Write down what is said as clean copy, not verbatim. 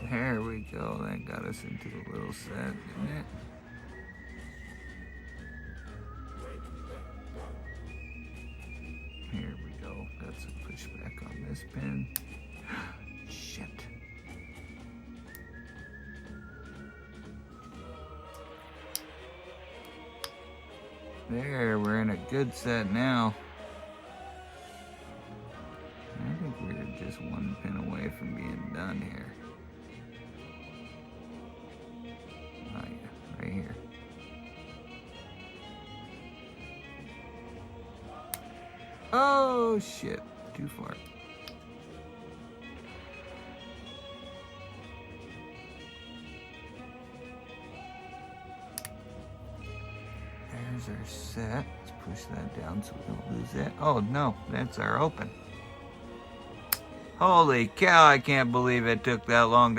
There we go. That got us into the little set, didn't it? Here we go. Got some pushback on this pin. Shit. There, we're in a good set now. I think we're just one pin away from being done here. Oh yeah, right here. Oh shit, too far. There's our set. Let's push that down so we don't lose that. Oh no, that's our open. Holy cow, I can't believe it took that long.